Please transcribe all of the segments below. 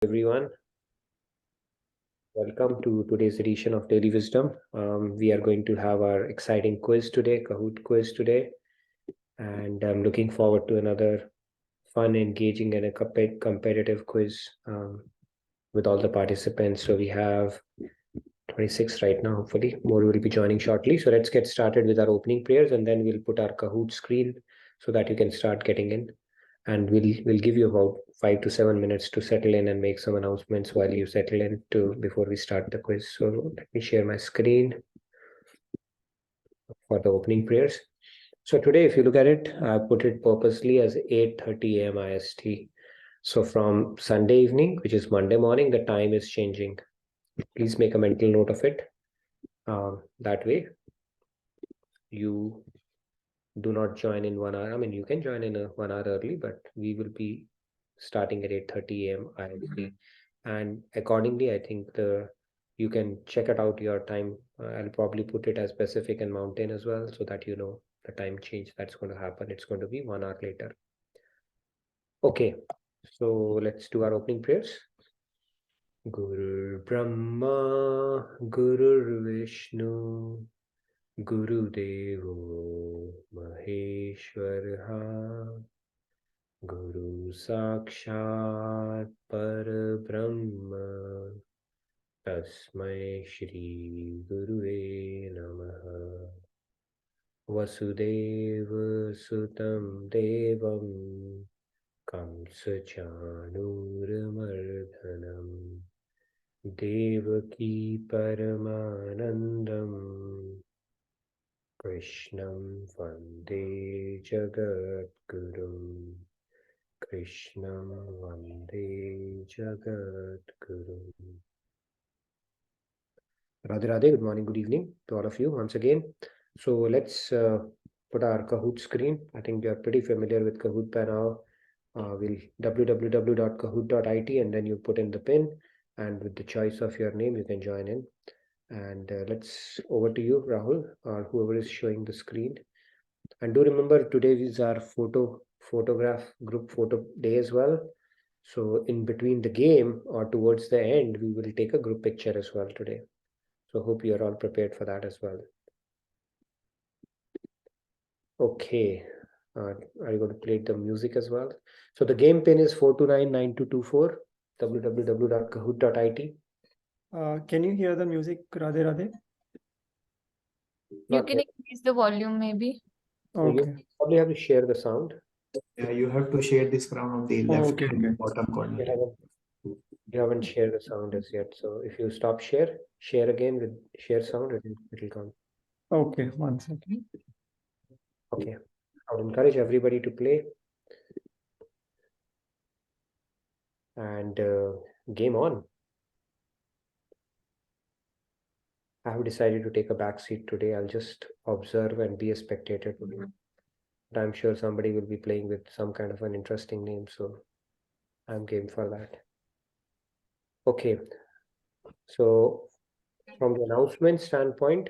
Everyone. Welcome to today's edition of Daily Wisdom. We are going to have our exciting quiz today, Kahoot Quiz today, and I'm looking forward to another fun, engaging, and a competitive quiz with all the participants. So we have 26 right now. Hopefully, more will be joining shortly. So let's get started with our opening prayers, and then we'll put our Kahoot screen so that you can start getting in. And we'll give you about 5 to 7 minutes to settle in and make some announcements while you settle in before we start the quiz. So let me share my screen for the opening prayers. So today, if you look at it, I put it purposely as 8:30 a.m. IST. So from Sunday evening, which is Monday morning, the time is changing. Please make a mental note of it. That way, you do not join in 1 hour. I mean, you can join in 1 hour early, but we will be starting at 8:30 a.m. IST. And accordingly, I think you can check it out your time. I'll probably put it as Pacific and Mountain as well, so that you know the time change that's going to happen. It's going to be 1 hour later. Okay, so let's do our opening prayers. Guru Brahma, Guru Vishnu, Guru Devo Maheshwara, Guru Sakshat Parabrahma, Tasmai Shri Gurue Namaha. Vasudeva Sutam Devam Kamsa Chanurmardhanam Devaki Paramanandam Krishnam Vande Jagat Guru. Krishnam Vande Jagat Guru. Radhe Radhe, good morning, good evening to all of you once again. So let's put our Kahoot screen. I think you're pretty familiar with Kahoot by now. We'll www.kahoot.it and then you put in the pin, and with the choice of your name, you can join in. And let's over to you, Rahul, or whoever is showing the screen. And do remember, today is our photograph group photo day as well. So in between the game or towards the end, we will take a group picture as well today. So hope you're all prepared for that as well. Okay. Are you going to play the music as well? So the game pin is 4299224, www.kahoot.it. Can you hear the music, Radhe Radhe? You can increase the volume maybe. So you probably have to share the sound. Yeah, you have to share this from the left bottom corner. You haven't shared the sound as yet. So if you stop share again with share sound, it will come. Okay, 1 second. Okay. I would encourage everybody to play. And game on. I have decided to take a back seat today. I'll just observe and be a spectator today. But I'm sure somebody will be playing with some kind of an interesting name, so I'm game for that. Okay. So from the announcement standpoint,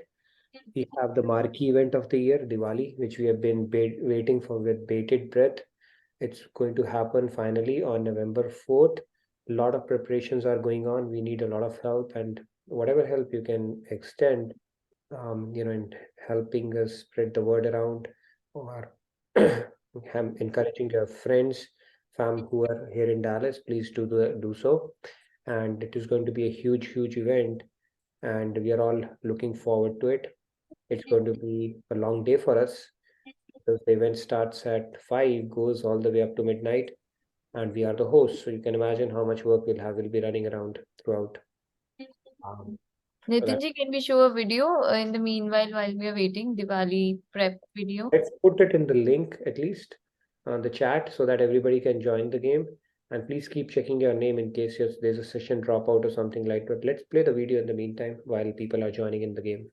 we have the marquee event of the year, Diwali, which we have been waiting for with bated breath. It's going to happen finally on November 4th. A lot of preparations are going on. We need a lot of help, and whatever help you can extend, in helping us spread the word around, or encouraging your friends, fam who are here in Dallas, please do so. And it is going to be a huge event, and we are all looking forward to it. It's going to be a long day for us because the event starts at 5, goes all the way up to midnight, and we are the hosts. So you can imagine how much work we'll have. We'll be running around throughout. Nitinji, can we show a video in the meanwhile while we are waiting? Diwali prep video. Let's put it in the link at least on the chat so that everybody can join the game. And please keep checking your name in case there's a session dropout or something like that. Let's play the video in the meantime while people are joining in the game.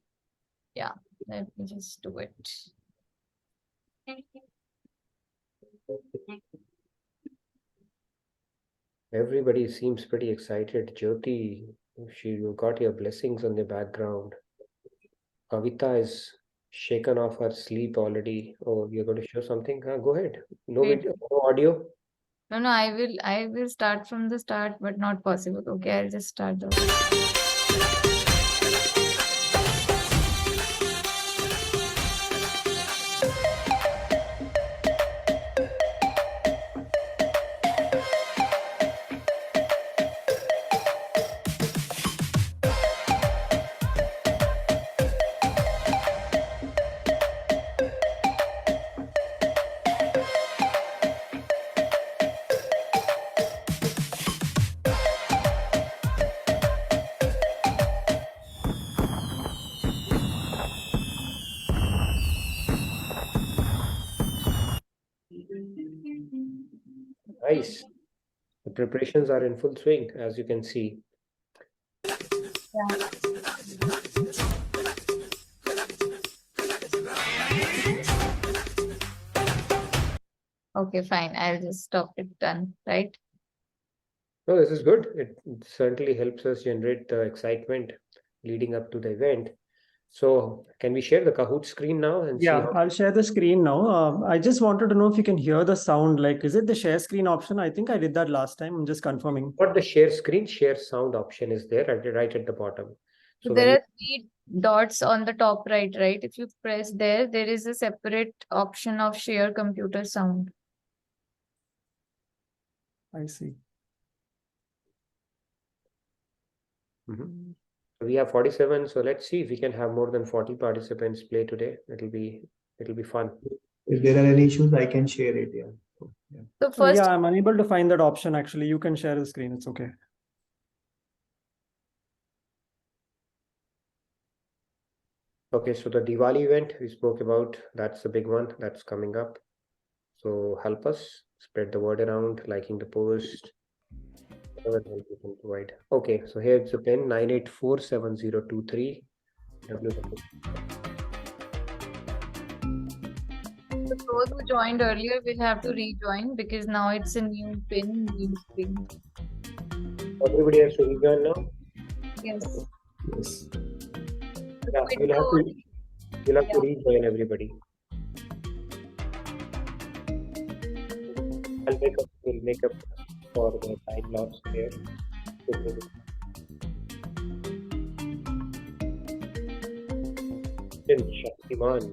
Yeah, let me just do it. Everybody seems pretty excited. Jyoti, you got your blessings on the background. Kavita is shaken off her sleep already. Oh, you're going to show something? Go ahead. No video, no audio. No, I will start from the start, but not possible. Okay, I'll just start the. Nice. The preparations are in full swing, as you can see. Yeah. Okay, fine. I'll just stop it. Done, right? No, this is good. It certainly helps us generate the excitement leading up to the event. So, can we share the Kahoot screen now and see Yeah, how? I'll share the screen now. I just wanted to know if you can hear the sound. Like, is it the share screen option? I think I did that last time. I'm just confirming. Not the share screen, share sound option is there right at the bottom. So So when there you, are 3 dots on the top right, right? If you press there, there is a separate option of share computer sound. I see. Mhm. We have 47, so let's see if we can have more than 40 participants play today. It'll be fun. If there are any issues, I can share it. Yeah. So, yeah. So first, Yeah, I'm unable to find that option actually. You can share the screen. It's okay. Okay, so the Diwali event we spoke about, that's the big one that's coming up. So help us spread the word around, liking the post, whatever help you can provide. Okay, so here's the pin 9847023. so those who joined earlier will have to rejoin because now it's a new pin, new screen. Everybody has to rejoin now. Yes. Yes. Yeah, you'll have to rejoin everybody. We'll make up for the time loss here. Shaktiman.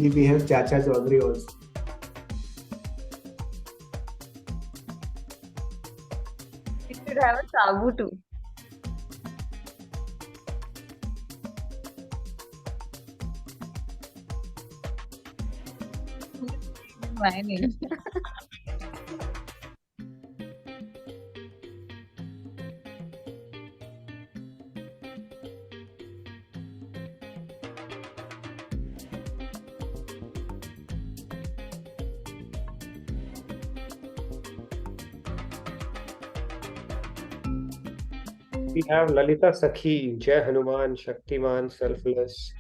We have Chacha Chaudhary also. We should have a Sabu too. My name. We have Lalita Sakhi, Jai Hanuman, Shaktiman, Selfless.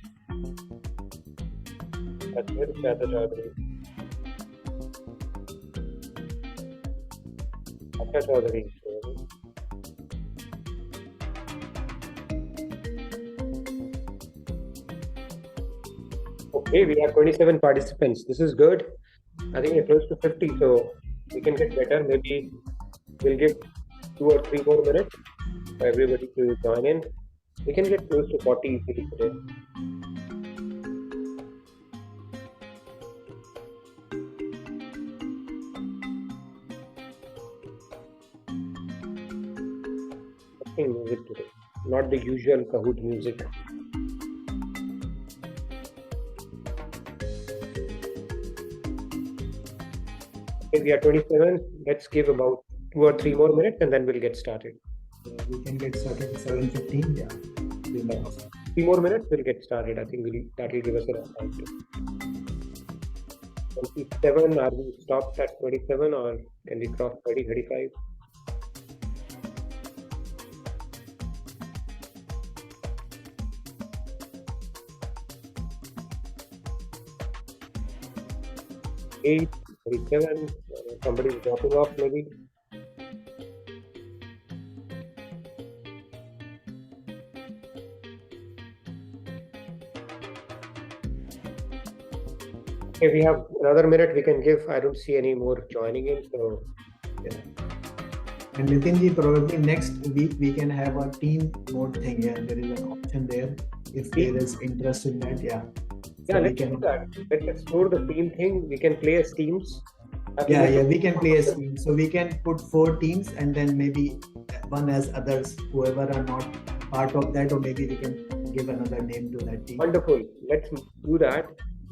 Chacha Chaudhary. Chacha Chaudhary. Okay, we have 27 participants. This is good. I think we're close to 50, so we can get better. Maybe we'll give 2 or 3 more minutes for everybody to join in. We can get close to 40 easily today. Music today, not the usual Kahoot music. Okay, we are 27. Let's give about 2 or 3 more minutes and then we'll get started. We can get started at 7:15. Yeah. Relax. 3 more minutes, we'll get started. I think that will give us enough time to. 27, are we stopped at 27 or can we cross 30, 35? Eight, 37, somebody is dropping off maybe. Okay, we have another minute we can give. I don't see any more joining in, so Yeah. And Nitinji, probably next week we can have a team mode thing. Yeah, there is an option there. If there is interest in that, yeah. yeah, So we let's can. do that. Let's explore the team thing. We can play as teams. Yeah, we can play a team. So we can put 4 teams and then maybe one as others, whoever are not part of that, or maybe we can give another name to that team. Wonderful. Let's do that.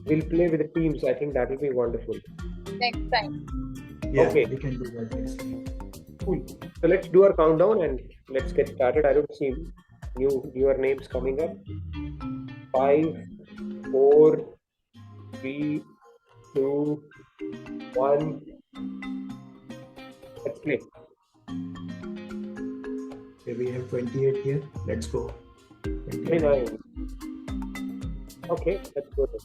We'll play with the teams. I think that will be wonderful. Next time. Yeah, Okay. we can do that next time. Cool. So let's do our countdown and let's get started. I don't see newer names coming up. 5, 4, 3, 2, 1. Let's play. Okay, we have 28 here. Let's go. 29. Okay, let's go then.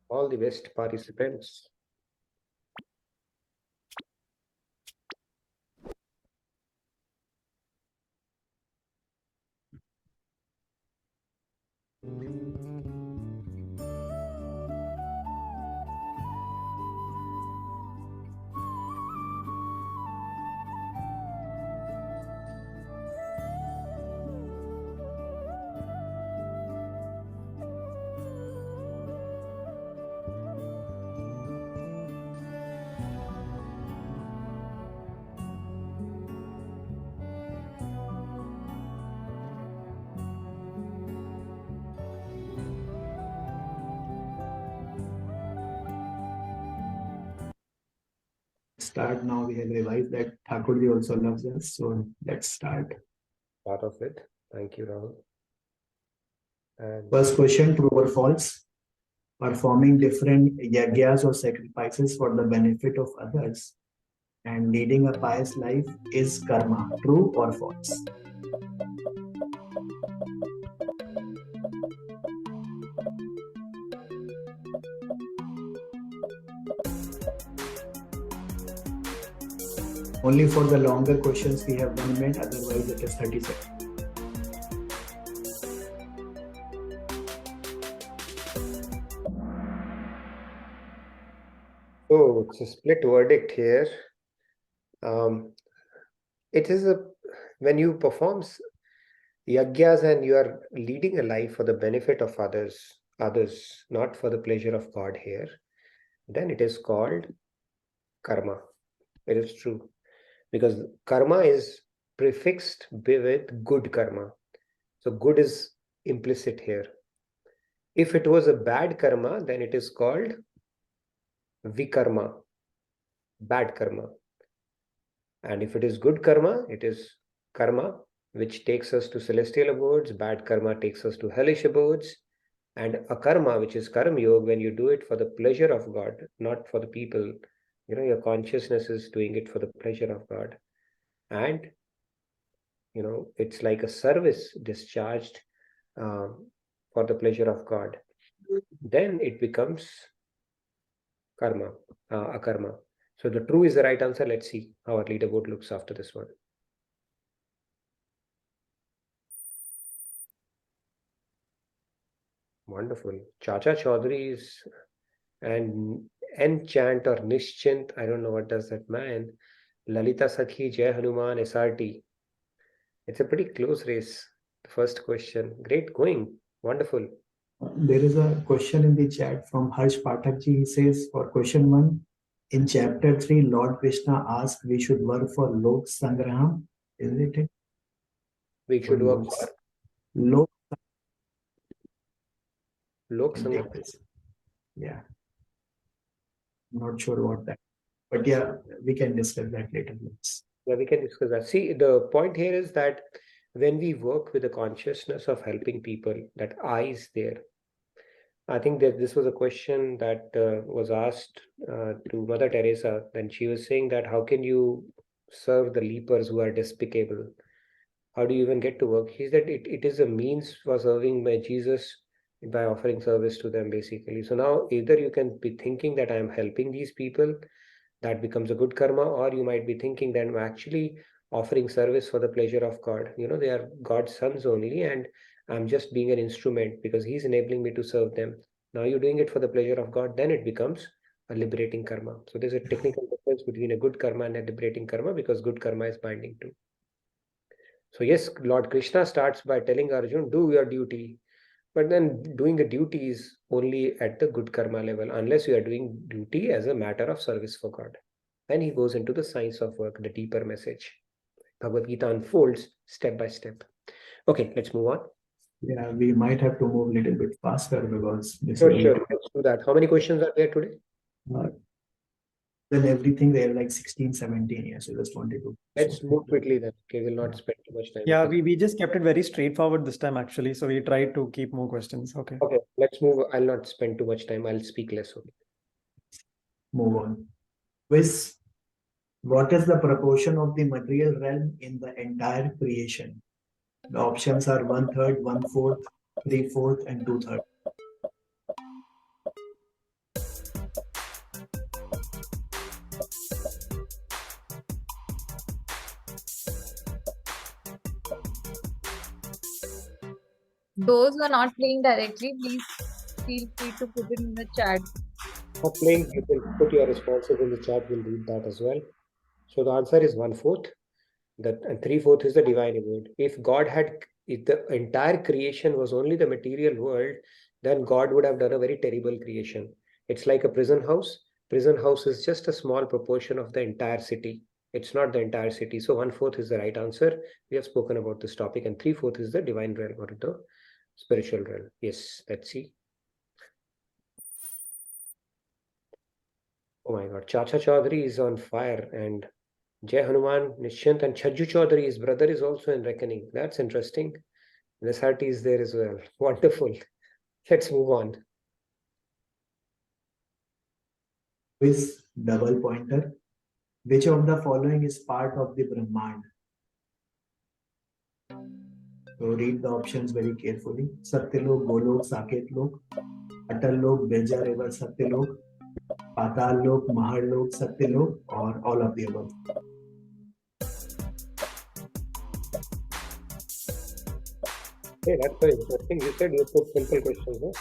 All the best, participants. Start now. We have realized that Thakurji also loves us. So let's start. Part of it. Thank you, Rahul. And First question, true or false? Performing different yagyas or sacrifices for the benefit of others and leading a pious life is karma. True or false? Only for the longer questions we have 1 minute, otherwise it is 30 seconds. so it's a split verdict here. It is when you perform yagyas and you are leading a life for the benefit of others, not for the pleasure of God here, then it is called karma. It is true. Because karma is prefixed with good karma. So good is implicit here. If it was a bad karma, then it is called vikarma, bad karma. And if it is good karma, it is karma, which takes us to celestial abodes. Bad karma takes us to hellish abodes. And akarma, which is karma yoga, when you do it for the pleasure of God, not for the people, your consciousness is doing it for the pleasure of God. And, it's like a service discharged for the pleasure of God. Then it becomes karma, akarma. So the true is the right answer. Let's see how our leaderboard looks after this one. Wonderful. Chacha Chaudhary's and Enchant or Nischint. I don't know what does that mean. Lalita Sakhi, Jai Hanuman, SRT. It's a pretty close race. The first question. Great going. Wonderful. There is a question in the chat from Harsh Pathakji. He says for question 1, in chapter 3, Lord Krishna asked we should work for Lok Sangraham, isn't it? We should work for Lok Sangraham. Yeah. I'm not sure what that, but yeah, we can discuss that later. Yeah, we can discuss that. See, the point here is that when we work with the consciousness of helping people, that I is there. I think that this was a question that was asked to Mother Teresa. Then she was saying that how can you serve the lepers who are despicable? How do you even get to work? He said it is a means for serving by Jesus by offering service to them, basically. So now either you can be thinking that I am helping these people, that becomes a good karma, or you might be thinking that I'm actually offering service for the pleasure of God. They are God's sons only, and I'm just being an instrument because He's enabling me to serve them. Now you're doing it for the pleasure of God, then it becomes a liberating karma. So there's a technical difference between a good karma and a liberating karma, because good karma is binding too. So yes, Lord Krishna starts by telling Arjun, do your duty. But then doing the duty is only at the good karma level, unless you are doing duty as a matter of service for God. Then he goes into the science of work, the deeper message. Bhagavad Gita unfolds step by step. Okay, let's move on. Yeah, we might have to move a little bit faster because this Sure, will sure. Let's do that. How many questions are there today? then everything there like 16, 17 years. So just wanted to. Let's move quickly then. Okay, we'll not spend too much time. Yeah, we just kept it very straightforward this time, actually. So we tried to keep more questions. Okay. Okay, let's move. I'll not spend too much time. I'll speak less. Okay. Move on. Quiz. What is the proportion of the material realm in the entire creation? The options are 1/3, 1/4, 3/4, and 2/3. Those who are not playing directly, please feel free to put it in the chat. For playing, you can put your responses in the chat. We'll read that as well. So the answer is 1/4. And 3/4 is the divine abode. If the entire creation was only the material world, then God would have done a very terrible creation. It's like a prison house. Prison house is just a small proportion of the entire city. It's not the entire city. So 1/4 is the right answer. We have spoken about this topic, and 3/4 is the divine realm or the spiritual realm. Yes, let's see. Oh my God, Chacha Chaudhary is on fire, and Jai Hanuman, Nishyant, and Chajju Chaudhary, his brother, is also in reckoning. That's interesting. Nisarti is there as well. Wonderful. Let's move on. Quiz double pointer. Which of the following is part of the Brahmand? So read the options very carefully. Satyalok, Golok, Saket Lok, Atal Lok, Birja River, Satyalok, Patal Lok, Mahar Lok, Satyalok, or all of the above. Hey, that's very interesting. You said you put simple questions, huh?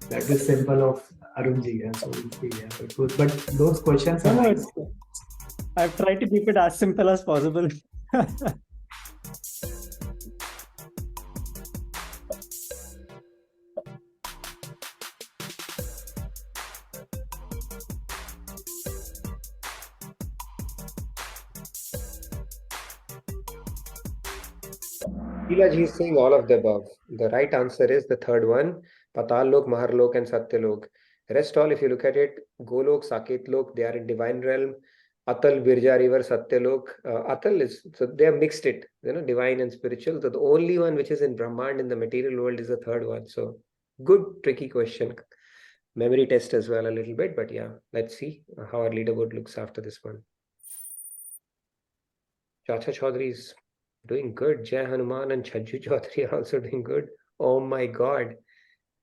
That is simple of Arunji. Yeah, so we'll see. Yeah, it was, but those questions are No, nice. I've tried to keep it as simple as possible. Leelaji is saying all of the above. The right answer is the third one, Patal Lok, Mahar Lok, and Satyalok. Rest all, if you look at it, Golok, Saket Lok, they are in divine realm. Atal, Birja River, Satyalok. Atal is, so they have mixed it, divine and spiritual. So the only one which is in Brahmand in the material world is the third one. So good, tricky question. Memory test as well a little bit, but yeah, let's see how our leaderboard looks after this one. Chacha Chaudhary is doing good. Jai Hanuman and Chajju Chaudhary are also doing good. Oh my God.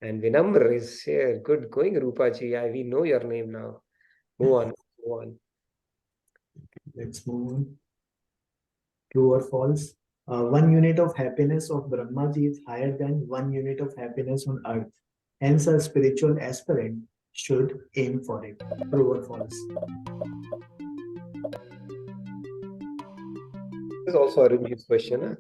And Vinamr is here. Good going, Rupaji. We know your name now. Move on. Move on. Let's move on. True or false? 1 unit of happiness of Brahmaji is higher than 1 unit of happiness on earth. Hence, a spiritual aspirant should aim for it. True or false? This is also Arunji's question. Huh?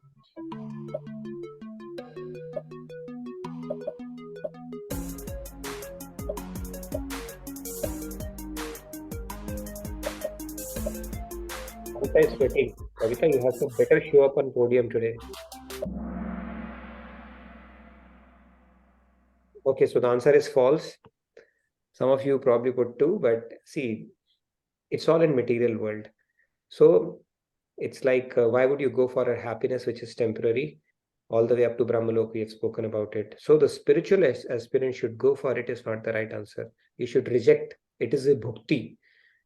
Kavita is sweating. Kavita, you have to better show up on podium today. Okay, so the answer is false. Some of you probably put 2, but see, it's all in material world. So it's like, why would you go for a happiness which is temporary? All the way up to Brahmalok, we have spoken about it. So the spiritual aspirant should go for it is not the right answer. You should reject. It is a bhukti.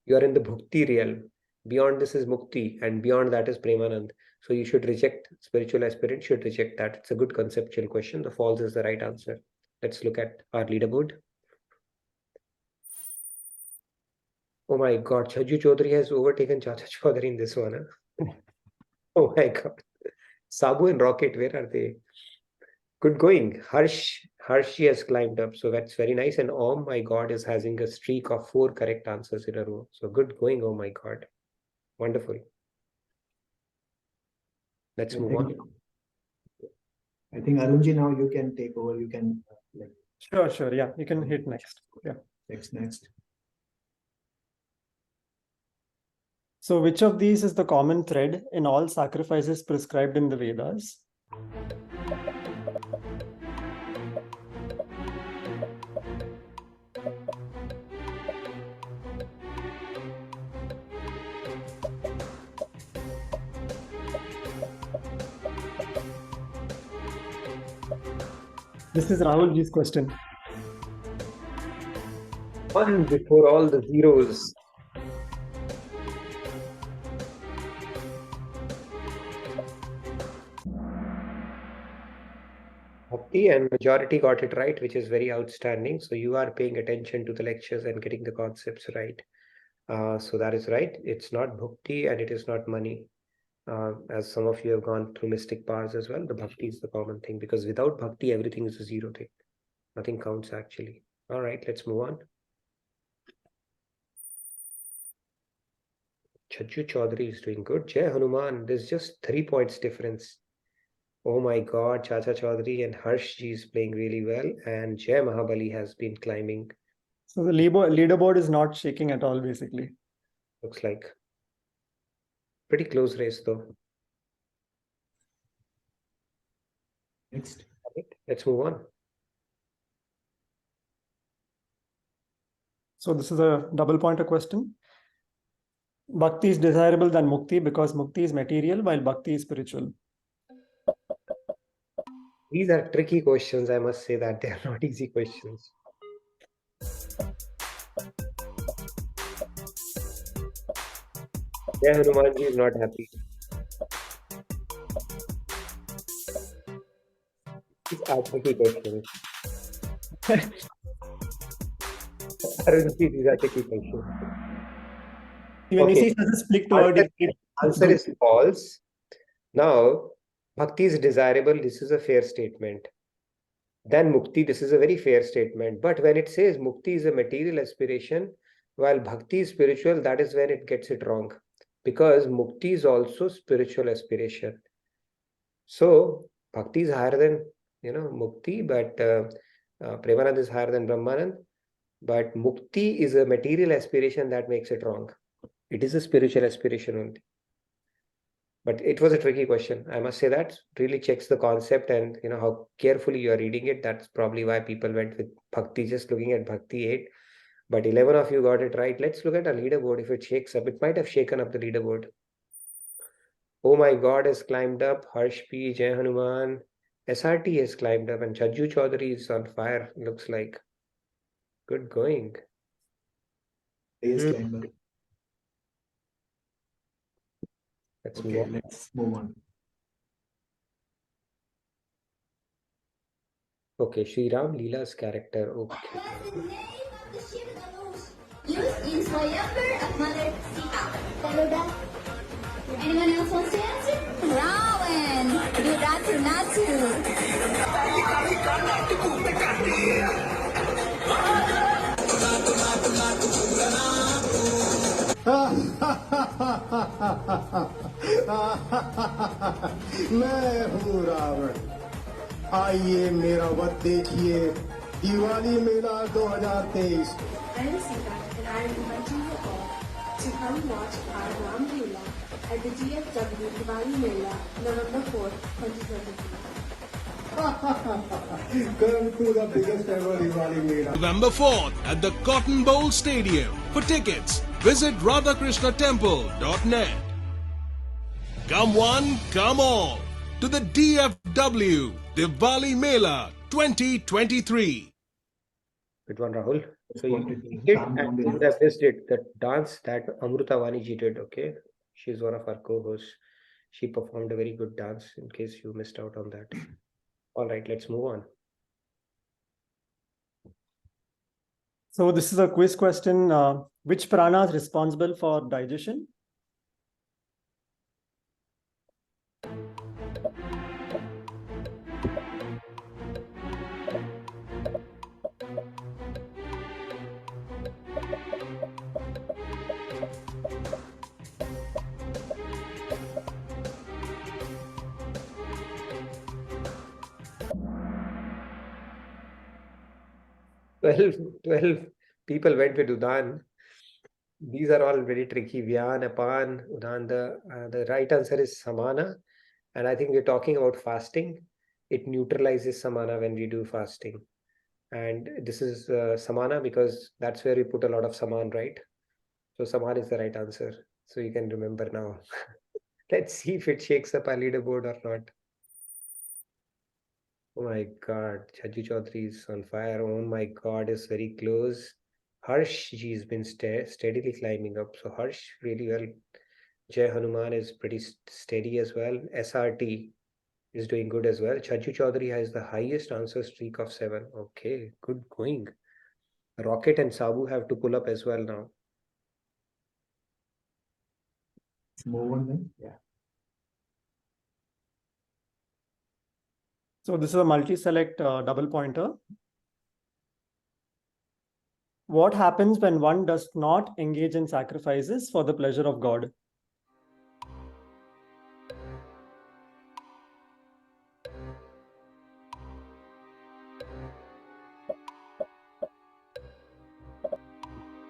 You are in the bhukti realm. Beyond this is mukti, and beyond that is premanand. So you should reject. Spiritual aspirant should reject that. It's a good conceptual question. The false is the right answer. Let's look at our leaderboard. Oh my God, Chaju Chaudhary has overtaken Chacha Chaudhary in this one. Huh? Oh my God. Sabu and Rocket, where are they? Good going. Harshi has climbed up. So that's very nice. And oh my God is having a streak of 4 correct answers in a row. So good going. Oh my God. Wonderful. Let's move on. I think Arunji, now you can take over. You can Sure. Yeah, you can hit next. Yeah. next. So which of these is the common thread in all sacrifices prescribed in the Vedas? This is Rahulji's question. One before all the zeros. Bhakti, and majority got it right, which is very outstanding. So you are paying attention to the lectures and getting the concepts right. So that is right. It's not bhakti and it is not money. As some of you have gone through mystic powers as well, the bhakti is the common thing, because without bhakti, everything is a zero thing. Nothing counts actually. All right, let's move on. Chaju Chaudhary is doing good. Jai Hanuman, there's just 3 points difference. Oh my God, Chacha Chaudhary and Harshji is playing really well, and Jai Mahabali has been climbing. So the leaderboard is not shaking at all, basically. Looks like pretty close race though. Next. Right, let's move on. So this is a double pointer question. Bhakti is desirable than mukti because mukti is material while bhakti is spiritual. These are tricky questions, I must say that they are not easy questions. Jai Hanumanji is not happy. These are tricky questions. Arunji, these are tricky questions. When you Okay. see such a split word, Answer is false. Now, bhakti is desirable. This is a fair statement. Then mukti, this is a very fair statement. But when it says mukti is a material aspiration, while bhakti is spiritual, that is when it gets it wrong. Because mukti is also spiritual aspiration. So, bhakti is higher than, mukti, but Premanand is higher than Brahmanand. But mukti is a material aspiration that makes it wrong. It is a spiritual aspiration only. But it was a tricky question. I must say that really checks the concept and how carefully you are reading it. That's probably why people went with bhakti, just looking at bhakti 8. But 11 of you got it right. Let's look at a leaderboard. If it shakes up, it might have shaken up the leaderboard. Oh my God has climbed up. Harsh P, Jai Hanuman. SRT has climbed up and Chaju Chaudhary is on fire, looks like. Good going. Highest climber. Let's Okay, move on. let's move on. Okay, Sri Ram Leela's character. Okay. Used in Swayamvar of Mother Sita. Follow that. Anyone else wants to answer? Rawan! Do Ratu Natu. मैं हूँ रावण। आइए मेरा वध देखिए, दिवाली मेला 2023। I am Sita and I am inviting you all to come watch our Ram Leela at the DFW Diwali Mela, November 4th, 2023. Come to the biggest ever Diwali Mela. November 4th at the Cotton Bowl Stadium. For tickets, visit radhakrishnatemple.net. Come one, come all to the DFW Diwali Mela 2023. Good one, Rahul. So you Wanted to did, calm and down the you would have missed it, the dance that Amruta Vaniji did, okay? She's one of our co-hosts. She performed a very good dance in case you missed out on that. All right, let's move on. So this is a quiz question. Which prana is responsible for digestion? Twelve people went with Udan. These are all very tricky. Vyan, Apan, Udan. The right answer is Samana. And I think we're talking about fasting. It neutralizes Samana when we do fasting. And this is Samana because that's where we put a lot of Saman, right? So Saman is the right answer. So you can remember now. Let's see if it shakes up our leaderboard or not. Oh my God, Chaju Chaudhary is on fire. Oh my God, is very close. Harsh ji has been steadily climbing up. So Harsh really well. Jai Hanuman is pretty steady as well. SRT is doing good as well. Chaju Chaudhary has the highest answer streak of 7. Okay, good going. Rocket and Sabu have to pull up as well now. Let's move on then. Yeah. So this is a multi-select double pointer. What happens when one does not engage in sacrifices for the pleasure of God?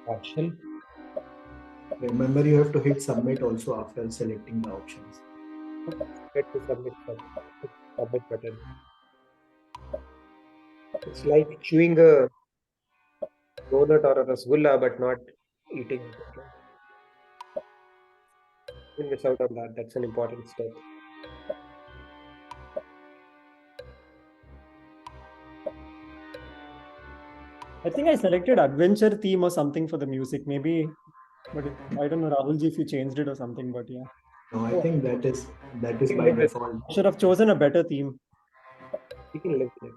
Partial. Remember, you have to hit submit also after selecting the options. Get to submit button. It's like chewing a donut or a rasgulla, but not eating it. Okay? Don't miss out on that. That's an important step. I think I selected adventure theme or something for the music, maybe, but I don't know, Rahulji, if you changed it or something, but yeah. No, I think that is by default. Should have chosen a better theme. You can live with it.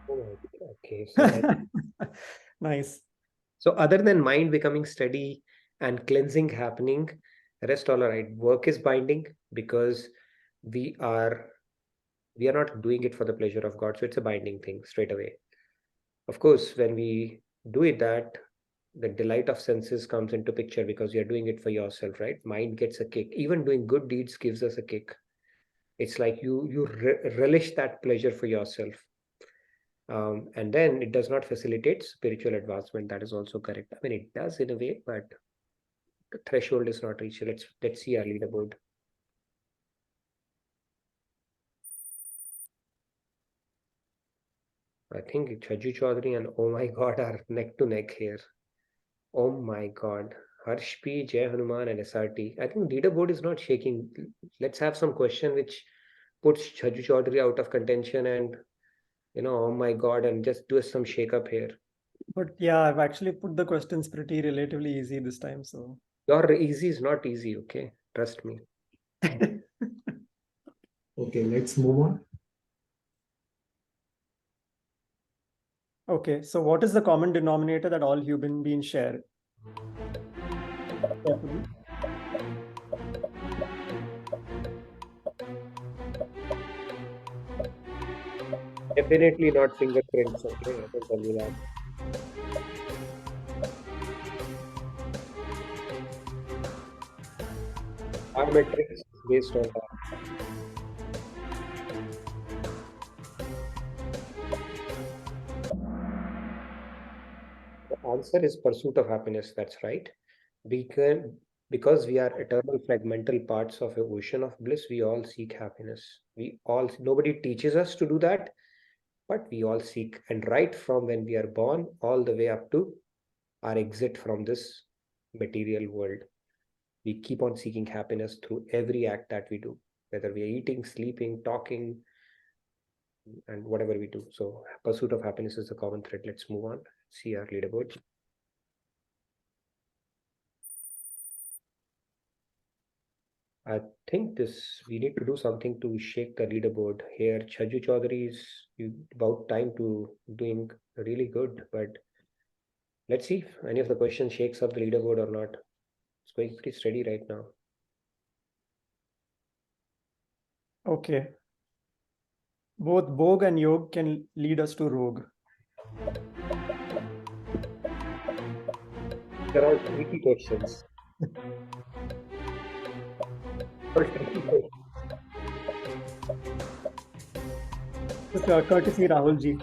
Oh, okay. So Nice. So other than mind becoming steady and cleansing happening, rest all right. Work is binding because we are not doing it for the pleasure of God. So it's a binding thing straight away. Of course, when we do it that, the delight of senses comes into picture because you're doing it for yourself, right? Mind gets a kick. Even doing good deeds gives us a kick. It's like you relish that pleasure for yourself. And then it does not facilitate spiritual advancement. That is also correct. I mean, it does in a way, but the threshold is not reached. Let's see our leaderboard. I think Chaju Chaudhary and oh my God are neck to neck here. Oh my God. Harsh P, Jai Hanuman and SRT. I think leaderboard is not shaking. Let's have some question which puts Chaju Chaudhary out of contention and oh my God, and just do some shake up here. But yeah, I've actually put the questions pretty relatively easy this time. So your easy is not easy, okay? Trust me. Okay, let's move on. okay, so what is the common denominator that all human beings share? Definitely not fingerprints, okay? I can tell you that. Our metrics is based on that. The answer is pursuit of happiness. That's right. Because we are eternal fragmental parts of an ocean of bliss, we all seek happiness. Nobody teaches us to do that. but we all seek, and right from when we are born all the way up to our exit from this material world, we keep on seeking happiness through every act that we do, whether we are eating, sleeping, talking, and whatever we do. So pursuit of happiness is the common thread. Let's move on. See our leaderboard. I think we need to do something to shake the leaderboard here. Chaju Chaudhary is about time to doing really good, but let's see if any of the questions shakes up the leaderboard or not. It's going pretty steady right now. Okay. Both Bhog and Yog can lead us to Rogue. There are tricky questions. Courtesy Rahul ji.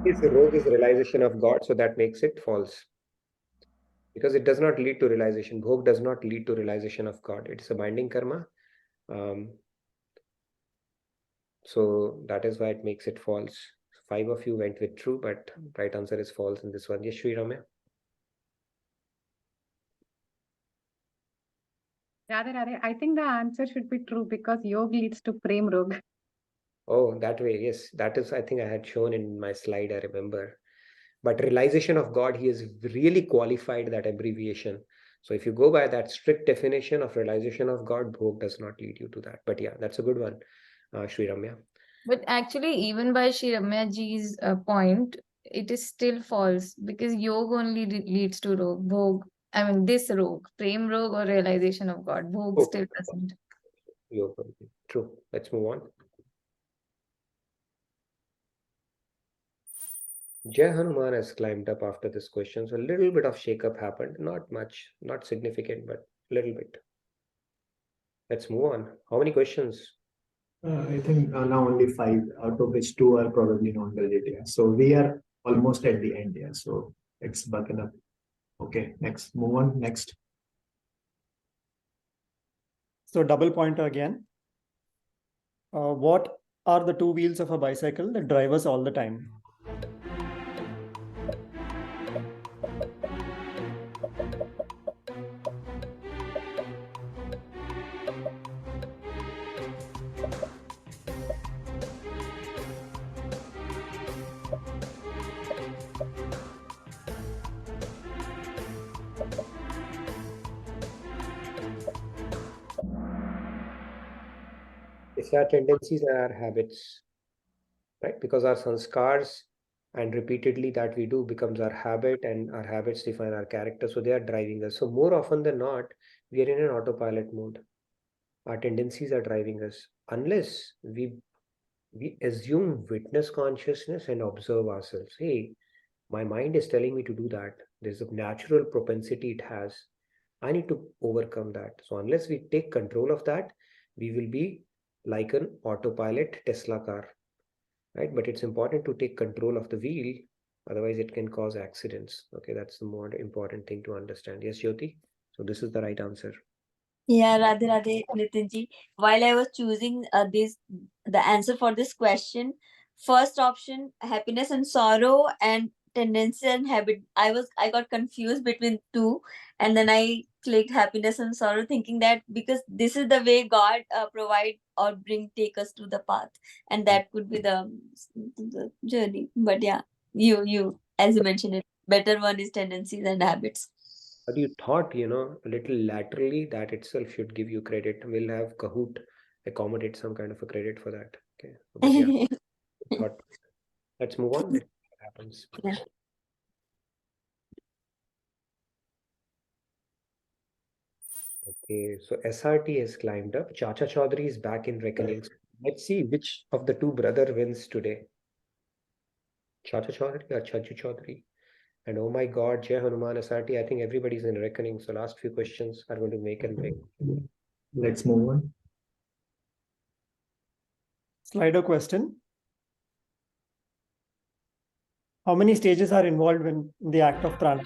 Is the rogue is realization of God, so that makes it false. Because it does not lead to realization. Bhog does not lead to realization of God. It's a binding karma. So that is why it makes it false. 5 of you went with true, but right answer is false in this one. Yes, Shri Ramya. Radhe, I think the answer should be true because yoga leads to prem rog. Oh, that way, yes. That is, I think I had shown in my slide, I remember. But realization of God, he has really qualified that abbreviation. So if you go by that strict definition of realization of God, Bhog does not lead you to that. But yeah, that's a good one, Shri Ramya. But actually, even by Shri Ramya ji's point, it is still false because yoga only leads to rog. Bhog, I mean, this rog, prem rog or realization of God. Bhog still doesn't. Yoga. True. Let's move on. Jai Hanuman has climbed up after this question. So a little bit of shake-up happened. Not much, not significant, but a little bit. Let's move on. How many questions? I think now only 5, out of which 2 are probably non-related. So we are almost at the end here. So let's buckle up. Okay, next, move on. Next. So double pointer again. What are the 2 wheels of a bicycle that drive us all the time? It's our tendencies and our habits, right? Because our sanskars and repeatedly that we do becomes our habit, and our habits define our character. So they are driving us. So more often than not, we are in an autopilot mode. Our tendencies are driving us, unless we assume witness consciousness and observe ourselves. Hey, my mind is telling me to do that. There's a natural propensity it has. I need to overcome that. So unless we take control of that, we will be like an autopilot Tesla car, right? But it's important to take control of the wheel. Otherwise, it can cause accidents. Okay, that's the more important thing to understand. Yes, Jyoti? So this is the right answer. Yeah, Radhe, Nitinji. While I was choosing the answer for this question, first option, happiness and sorrow, and tendency and habit. I got confused between 2, and then I clicked happiness and sorrow, thinking that because this is the way God provide or take us to the path, and that could be the journey. But yeah, you as you mentioned it, better one is tendencies and habits. But you thought, a little laterally, that itself should give you credit. We'll have Kahoot accommodate some kind of a credit for that. Okay. But yeah, but let's move on. Let's see what happens. Yeah. Okay, so SRT has climbed up. Chacha Chaudhary is back in reckoning. Let's see which of the 2 brother wins today. Chacha Chaudhary or Chaju Chaudhary? And oh my God, Jai Hanuman SRT, I think everybody's in reckoning. So last few questions are going to make and break. Let's move on. Slido question. How many stages are involved in the act of prana?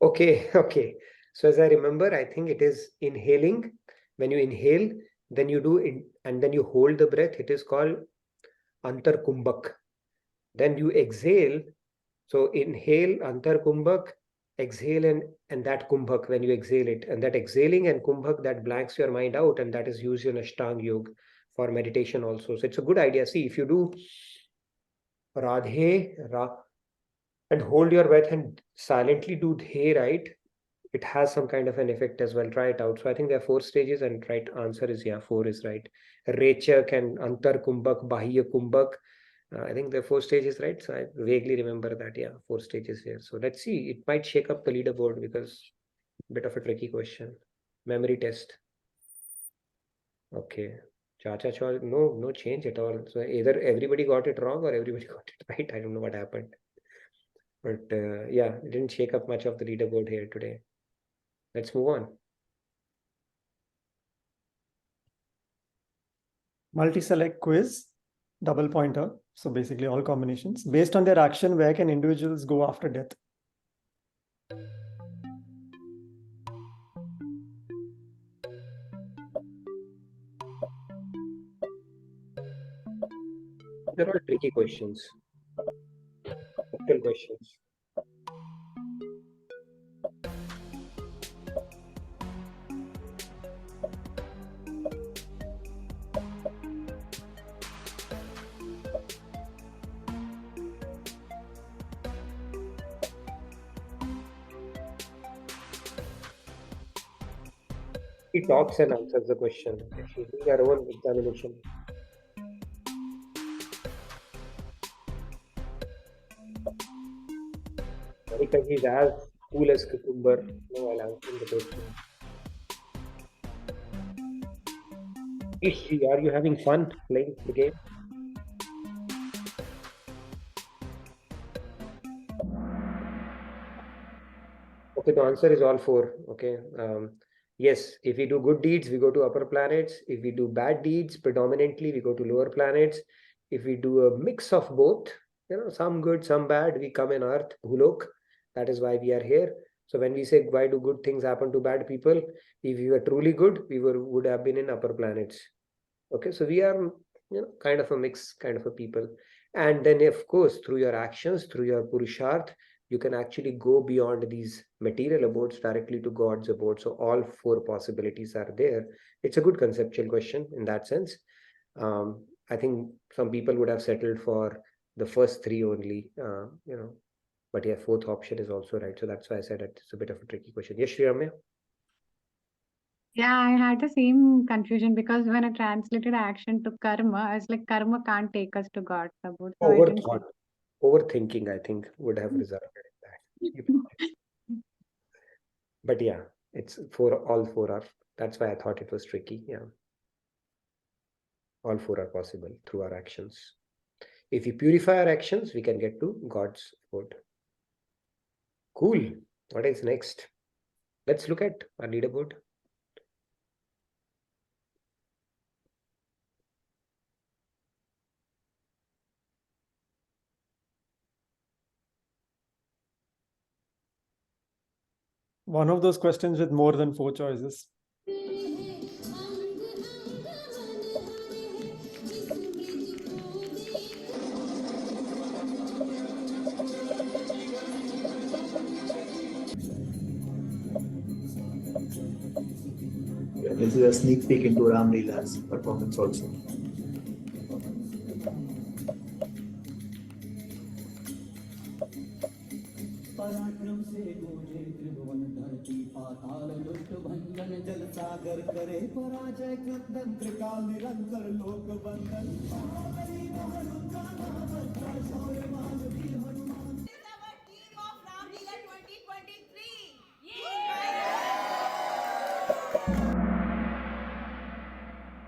Okay, okay. So as I remember, I think it is inhaling. When you inhale, then you do in, and then you hold the breath. It is called antar kumbhak. Then you exhale. So inhale antar kumbhak, exhale and that kumbhak when you exhale it. And that exhaling and kumbhak that blanks your mind out, and that is used in Ashtanga Yoga for meditation also. So it's a good idea. See, if you do Radhe, and hold your breath and silently do The, right? It has some kind of an effect as well. Try it out. So I think there are 4 stages, and right answer is 4 is right. Rechak and Antar Kumbhak, Bahya Kumbhak. I think there are 4 stages, right? So I vaguely remember that. 4 stages here. So let's see. It might shake up the leaderboard because bit of a tricky question. Memory test. Okay. Chacha Chal, no change at all. So either everybody got it wrong or everybody got it right. I don't know what happened. But it didn't shake up much of the leaderboard here today. Let's move on. Multi-select quiz, double pointer. So basically all combinations. Based on their action, where can individuals go after death? They're all tricky questions. Difficult questions. He talks and answers the question. She's doing her own examination. Because he's as cool as cucumber. No, I'll answer the question. Ishi, are you having fun playing the game? Okay, the answer is all 4. Okay. Yes, if we do good deeds, we go to upper planets. If we do bad deeds, predominantly, we go to lower planets. If we do a mix of both, some good, some bad, we come in Earth, Bhulok. That is why we are here. So when we say, why do good things happen to bad people? If we were truly good, we would have been in upper planets. Okay, so we are, kind of a mix, kind of a people. And then, of course, through your actions, through your Purusharth, you can actually go beyond these material abodes directly to God's abode. So all 4 possibilities are there. It's a good conceptual question in that sense. I think some people would have settled for the first 3 only, but 4th option is also right. So that's why I said it's a bit of a tricky question. Yes, Shri Ramya? Yeah, I had the same confusion because when I translated action to karma, I was like, karma can't take us to God's abode. So I didn't Overthought. Overthinking, I think, would have resulted in that. But it's all 4 are. That's why I thought it was tricky. All 4 are possible through our actions. If we purify our actions, we can get to God's abode. Cool. What is next? Let's look at our leaderboard. One of those questions with more than 4 choices. This is a sneak peek into Ram Leela's performance also.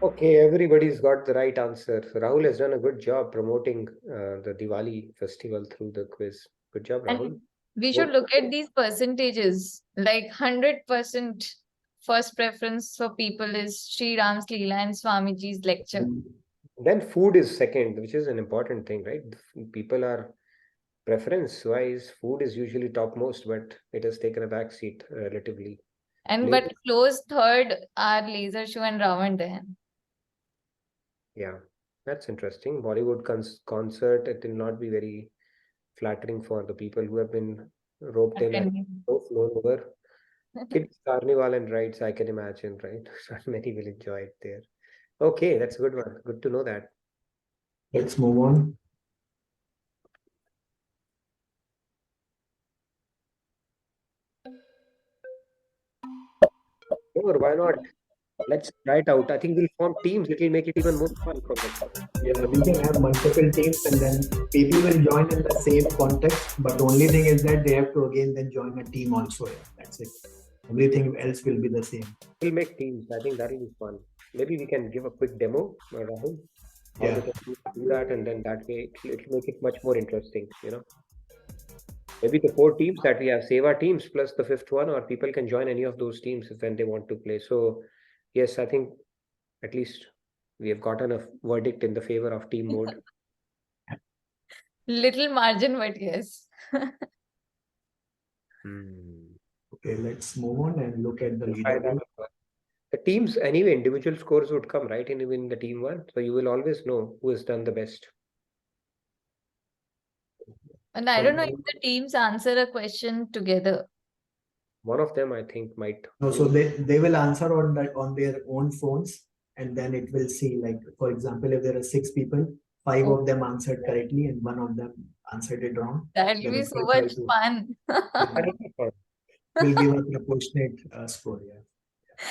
Okay, everybody's got the right answer. So Rahul has done a good job promoting the Diwali festival through the quiz. Good job, Rahul. And we should look at these percentages. Like 100% first preference for people is Sri Ram's Leela and Swamiji's lecture. Then food is second, which is an important thing, right? People are Preference wise, food is usually topmost, but it has taken a back seat relatively. And Lately, but close third are Laser Show and Ravan Dahan. yeah, that's interesting. Bollywood concert, it will not be very flattering for the people who have been roped in and Attending. so flown over. Kids carnival and rides, I can imagine, right? Not many will enjoy it there. Okay, that's a good one. Good to know that. Let's move on. Or why not? Let's try it out. I think we'll form teams. It will make it even more fun for us. Yeah, we can have multiple teams and then people will join in the same context. But the only thing is that they have to again then join a team also. Yeah, that's it. Everything else will be the same. We'll make teams. I think that will be fun. Maybe we can give a quick demo, Rahul. How Yeah. they can do that, and then that way it'll make it much more interesting, you know. Maybe the 4 teams that we have, save our teams plus the 5th one, or people can join any of those teams when they want to play. So, yes, I think at least we have gotten a verdict in the favor of team mode. Little margin, but yes. Okay, let's move on and look at the Try that leaderboard. as well. The teams, anyway, individual scores would come, right, in the team one. So you will always know who has done the best. And I don't know if the teams answer a question together. One of them, I think, might. No, so they will answer on that on their own phones, and then it will see, like, for example, if there are 6 people, 5 of them answered correctly and 1 of them answered it wrong. That'll Then be it so will much try to- fun. That'll be fun. will give a proportionate score. Yeah.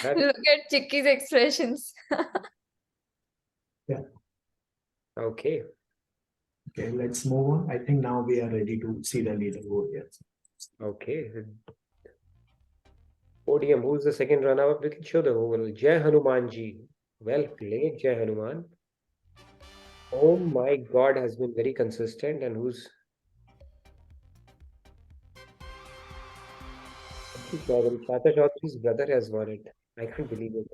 That's Look at Chicky's expressions. Yeah. okay. Okay, let's move on. I think now we are ready to see the leaderboard. Yes. Okay. Podium, who's the second runner-up? Little show the oval. Jai Hanuman ji. Well played, Jai Hanuman. Oh my God, has been very consistent. And who's Tata Chaudhary's brother has won it. I can't believe it.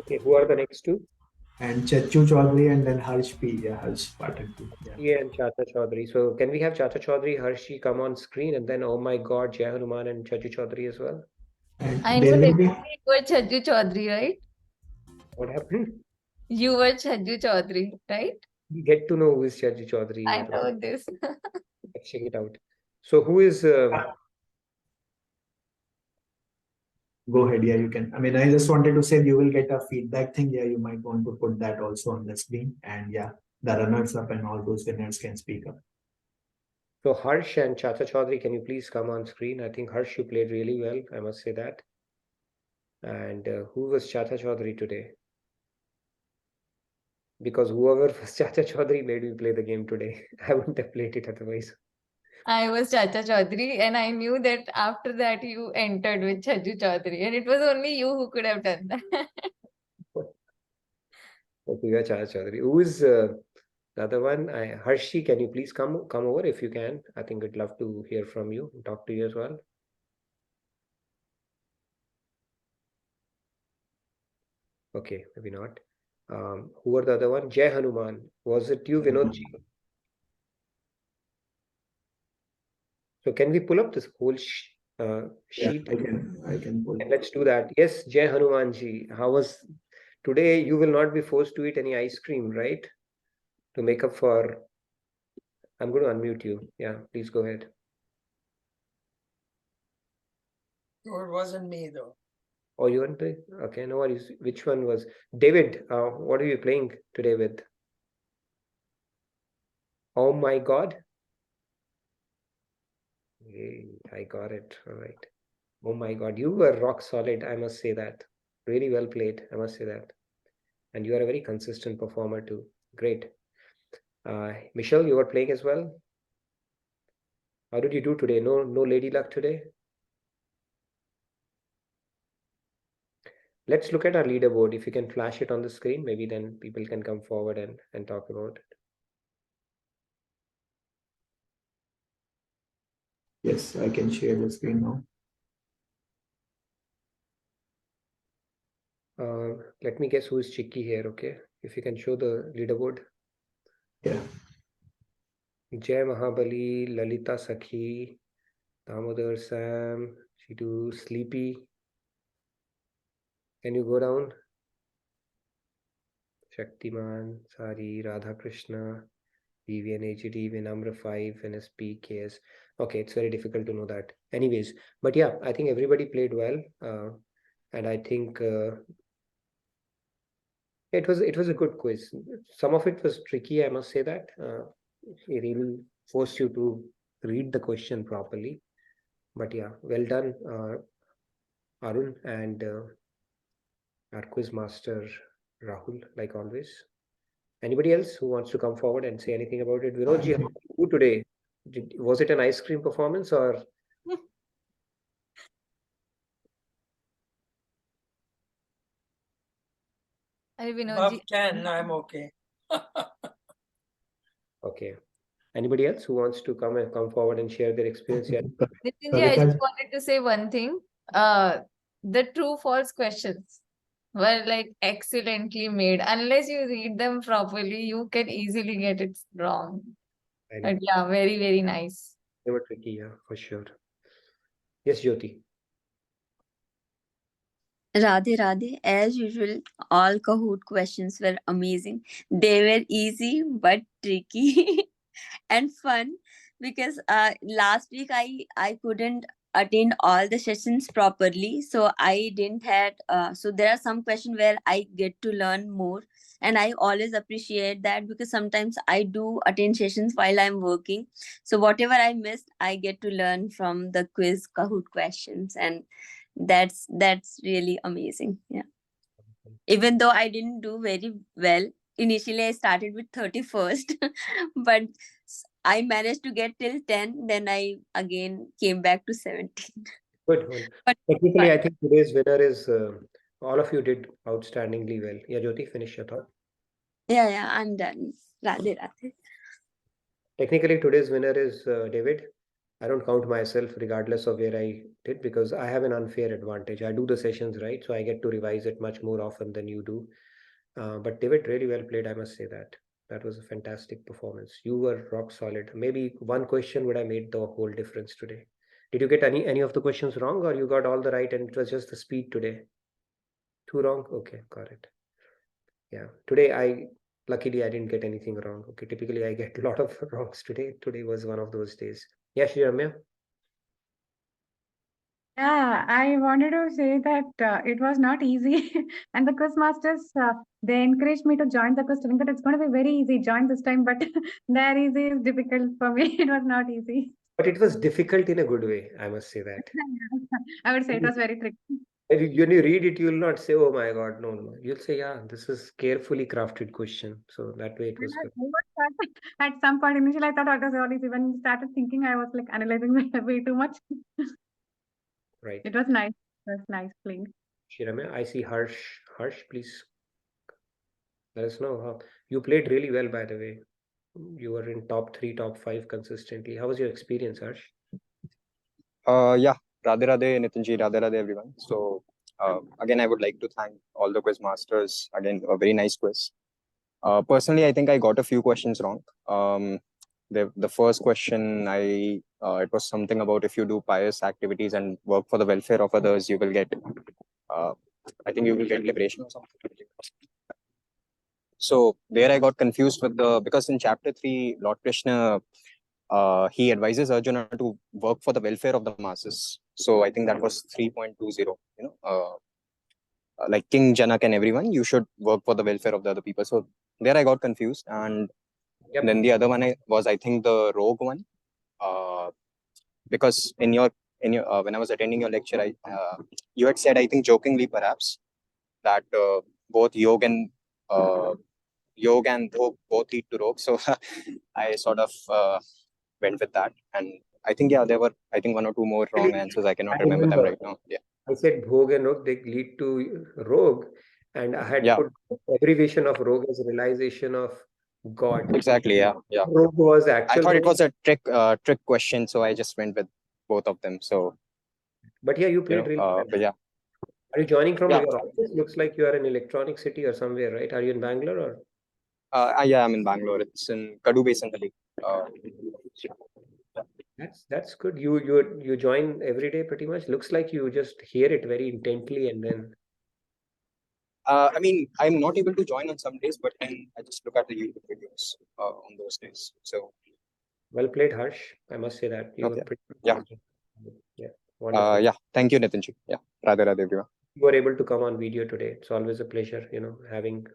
Okay, who are the next two? And Chachu Chaudhary and then Harsh P. Yeah, Harsh Pathak. Yeah. Yeah, and Chata Chaudhary. So can we have Chata Chaudhary, Harshi come on screen, and then oh my God, Jai Hanuman and Chachu Chaudhary as well? And I there know will be that you were Chaju Chaudhary, right? What happened? You were Chaju Chaudhary, right? We get to know who is Chachu Chaudhary. I know this. Let's check it out. So who is go ahead. Yeah, you can. I mean, I just wanted to say you will get a feedback thing. Yeah, you might want to put that also on the screen. And yeah, the runners up and all those winners can speak up. so Harsh and Chata Chaudhary, can you please come on screen? I think Harsh, you played really well, I must say that. And who was Chata Chaudhary today? Because whoever was Chata Chaudhary made me play the game today. I wouldn't have played it otherwise. I was Chacha Chaudhary, and I knew that after that you entered with Chaju Chaudhary, and it was only you who could have done that. Okay, you are Chata Chaudhary. Who is the other one? Harshi, can you please come over if you can? I think I'd love to hear from you, talk to you as well. Okay, maybe not. Who are the other one? Jai Hanuman. Was it you, Vinodji? So can we pull up this whole sheet? I can pull. Let's do that. Yes, Jai Hanumanji. How was today? You will not be forced to eat any ice cream, right? To make up for. I'm going to unmute you. Yeah, please go ahead. It wasn't me though. Oh, you weren't playing? Okay, no worries. Which one was David? What are you playing today with? Oh my God. Hey, I got it. All right. Oh my God, you were rock solid. I must say that. Really well played. I must say that. And you are a very consistent performer too. Great. Michelle, you were playing as well. How did you do today? No lady luck today. Let's look at our leaderboard. If you can flash it on the screen, maybe then people can come forward and talk about it. Yes, I can share the screen now. Let me guess who is Chicky here, okay? If you can show the leaderboard. Yeah. Jai Mahabali, Lalita Sakhi, Damodar Sam, Shitu Sleepy. Can you go down? Shaktiman, Sari, Radha Krishna, VVN HD, Vinamra 5, NSP, KS. Okay, it's very difficult to know that. Anyways, but yeah, I think everybody played well. And I think it was a good quiz. Some of it was tricky, I must say that. It really forced you to read the question properly. But yeah, well done, Arun, and our quiz master Rahul, like always. Anybody else who wants to come forward and say anything about it? Vinodji, how did you do today? Was it an ice cream performance or? Above 10, I'm okay. Okay. Anybody else who wants to come forward and share their experience here? Nitinji, I just wanted to say one thing. The true false questions were like excellently made. Unless you read them properly, you can easily get it wrong. But yeah, very, very nice. They were tricky, yeah, for sure. Yes, Jyoti. Radhe Radhe, as usual, all Kahoot questions were amazing. They were easy but tricky and fun because last week I couldn't attend all the sessions properly, so I didn't had so there are some questions where I get to learn more, and I always appreciate that because sometimes I do attend sessions while I'm working, so whatever I missed I get to learn from the quiz Kahoot questions, and that's really amazing. Yeah, even though I didn't do very well initially, I started with 31st but I managed to get till 10, then I again came back to 17. Good. But technically, I think today's winner is all of you did outstandingly well. Yeah, Jyoti, finish your thought. yeah, I'm done. Radhe Radhe. Technically, today's winner is David. I don't count myself regardless of where I did because I have an unfair advantage. I do the sessions right, so I get to revise it much more often than you do. But David, really well played, I must say that. That was a fantastic performance. You were rock solid. Maybe one question would have made the whole difference today. Did you get any of the questions wrong, or you got all the right and it was just the speed today? Two wrong? Okay, got it. Yeah. Today luckily I didn't get anything wrong. Okay, typically I get a lot of wrongs today. Today was one of those days. Yeah, Shriramya? Yeah, I wanted to say that it was not easy. And the quiz masters, they encouraged me to join the quiz, telling that it's going to be very easy, join this time. But their easy is difficult for me. It was not easy. But it was difficult in a good way, I must say that. I would say it was very tricky. When you read it, you will not say, oh my God, no. You'll say, yeah, this is carefully crafted question. So that way it was good. At some point, initially, I thought it was all easy. When I started thinking, I was like analyzing way too much. Right. It was nice. It was nice playing. Shriramya, I see Harsh. Harsh, please let us know how you played really well, by the way. You were in top 3, top 5 consistently. How was your experience, Harsh? Yeah, Radhe Radhe, Nitinji, Radhe Radhe, everyone. So, again, I would like to thank all the quiz masters. Again, a very nice quiz. Personally, I think I got a few questions wrong. The first question, it was something about if you do pious activities and work for the welfare of others, you will get, I think you will get liberation or something. So there I got confused with because in chapter 3, Lord Krishna, he advises Arjuna to work for the welfare of the masses. So I think that was 3.20, like King Janak and everyone, you should work for the welfare of the other people. So there I got confused. And then the other one was, I think, the rogue one. Because in your when I was attending your lecture, you had said, I think jokingly perhaps, that both yoga and Bhog both lead to rogue. So I sort of went with that. And I think, yeah, there were, I think, 1 or 2 more wrong answers. I cannot remember them right now. Yeah. I said Bhog and Rogue, they lead to rogue. And I had put abbreviation of rogue as realization of God. Exactly, yeah. Rogue was actual. I thought it was a trick question, so I just went with both of them. So, but yeah, you played really well. But yeah. Are you joining from your office? Looks like you are in Electronic City or somewhere, right? Are you in Bangalore or? Yeah, I'm in Bangalore. It's in Kadu Basin Gully. That's good. You join every day pretty much. Looks like you just hear it very intently and then. I mean, I'm not able to join on some days, but then I just look at the YouTube videos on those days. So Well played, Harsh. I must say that you were pretty. Yeah. Yeah. Wonderful. Yeah. Thank you, Nitinji. Yeah. Radhe Radhe everyone. You were able to come on video today. It's always a pleasure, having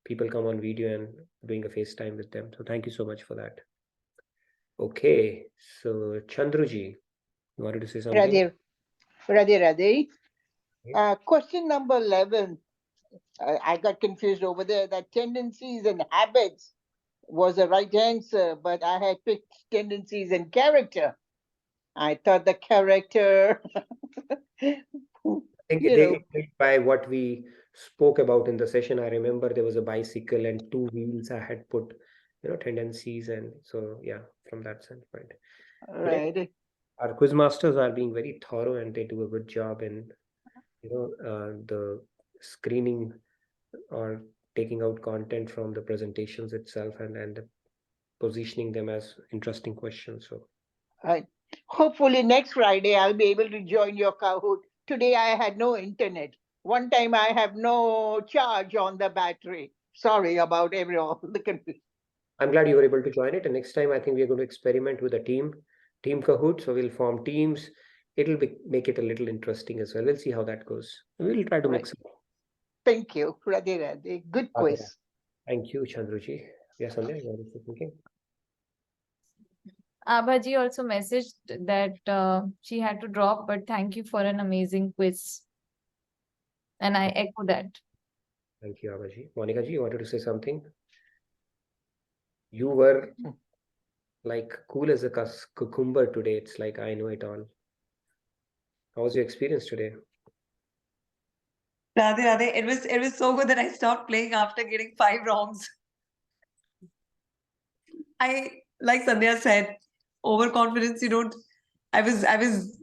people come on video and doing a FaceTime with them. So thank you so much for that. Okay, so Chandruji, you wanted to say something? Radhe. Question number 11. I got confused over there. That tendencies and habits was the right answer, but I had picked tendencies and character. I thought the character. I think by what we spoke about in the session, I remember there was a bicycle and 2 wheels I had put, tendencies, and so yeah, from that standpoint. Right. Our quiz masters are being very thorough and they do a good job in, the screening or taking out content from the presentations itself and positioning them as interesting questions. So Right. Hopefully next Friday I'll be able to join your Kahoot. Today I had no internet. One time I have no charge on the battery. Sorry about all the confusion. I'm glad you were able to join it. And next time I think we are going to experiment with a team Kahoot. So we'll form teams. It'll make it a little interesting as well. We'll see how that goes. We'll try to mix it. Thank you, Radhe. Good quiz. Thank you, Chandruji. Yes, Sandhya, you want to say something? Abhaji also messaged that she had to drop, but thank you for an amazing quiz. And I echo that. Thank you, Abhaji. Monica ji, you wanted to say something? You were like cool as a cucumber today. It's like I know it all. How was your experience today? Radhe, it was so good that I stopped playing after getting 5 wrongs. Like Sandhya said, overconfidence. I was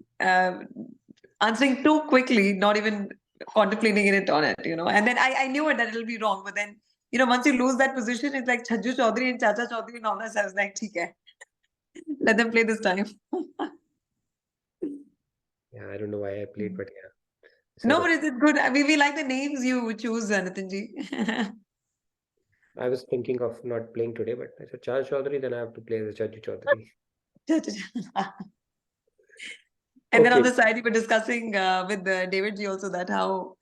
answering too quickly, not even contemplating it on it. And then I knew that it'll be wrong. But then once you lose that position, it's like Chhajju Chaudhary and Chacha Chaudhary and all that. So I was like, "Theek hai. Let them play this time." Yeah, I don't know why I played, but yeah. No, but it's good. We like the names you choose, Nitinji. I was thinking of not playing today, but I said Chacha Chaudhary, then I have to play the Chhajju Chaudhary. And then on the side, we were discussing with David ji also that how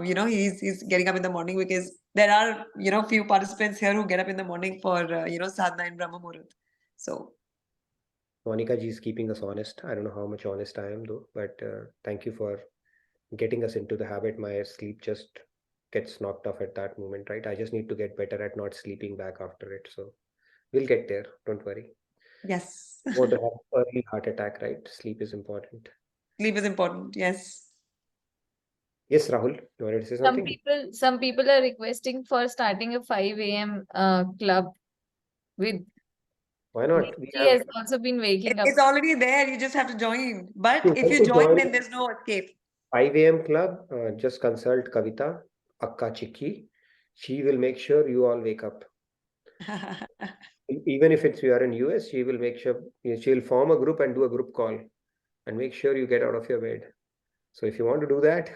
he's getting up in the morning, because there are few participants here who get up in the morning for sadhana and Brahma Muhurat. So Monica ji is keeping us honest. I don't know how much honest I am though, but thank you for getting us into the habit. My sleep just gets knocked off at that moment, right? I just need to get better at not sleeping back after it. So we'll get there. Don't worry. Yes. Want to have early heart attack, right? Sleep is important. Sleep is important. Yes. Yes, Rahul, you wanted to say something? Some people are requesting for starting a 5 a.m. Club with. Why not? He has also been waking up. It's already there. You just have to join. But if you join, then there's no escape. 5 a.m. club, just consult Kavita, Akka Chikki. She will make sure you all wake up. Even if you are in US, she will make sure she'll form a group and do a group call and make sure you get out of your bed. So if you want to do that,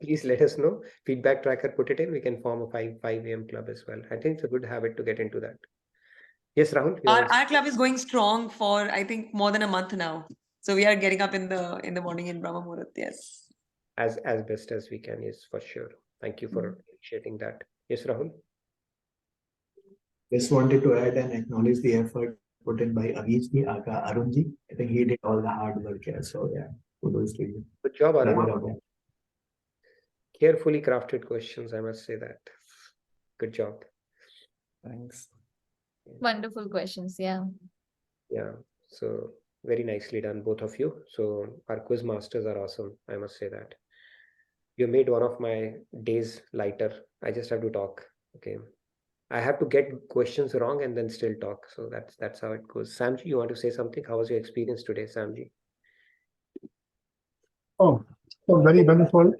please let us know. Feedback tracker, put it in. We can form a 5 a.m. club as well. I think it's a good habit to get into that. Yes, Rahul. Our club is going strong for, I think, more than a month now. So we are getting up in the morning in Brahma Muhurat. Yes. As best as we can, yes, for sure. Thank you for initiating that. Yes, Rahul. Just wanted to add and acknowledge the effort put in by Avijji, Aka, Arunji. I think he did all the hard work here. So yeah, kudos to you. Good job, Arun. Carefully crafted questions, I must say that. Good job. Thanks. Wonderful questions, yeah. Yeah, so very nicely done, both of you. So our quiz masters are awesome, I must say that. You made one of my days lighter. I just have to talk. Okay. I have to get questions wrong and then still talk. So that's how it goes. Samji, you want to say something? How was your experience today, Samji? Oh, so very wonderful.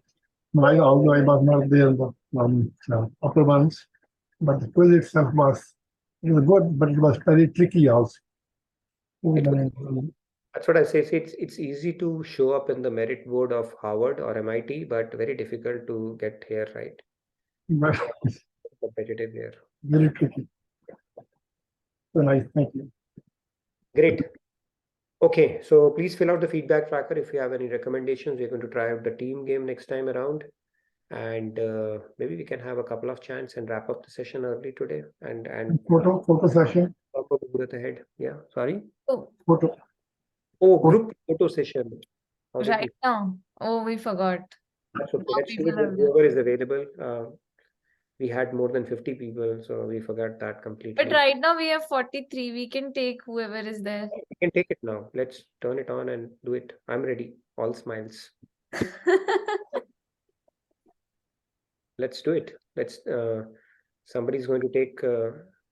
Although I was not there the upper ones, but the quiz itself was It was good, but it was very tricky also. That's what I say. See, it's easy to show up in the merit board of Harvard or MIT, but very difficult to get here, right? But Competitive here. very tricky. So nice, thank you. Great. Okay, so please fill out the feedback tracker if you have any recommendations. We're going to try out the team game next time around, and maybe we can have a couple of chants and wrap up the session early today. And Photo session. Ahead. Yeah, sorry. Oh, Photo. Oh, group photo session. How did right now. Oh, we forgot. That's okay. Now Let's do it people with are whoever is available. We had more than 50 people, so we forgot that completely. But right now we have 43. We can take whoever is there. We can take it now. Let's turn it on and do it. I'm ready. All smiles. Let's do it. Let's. Somebody's going to take.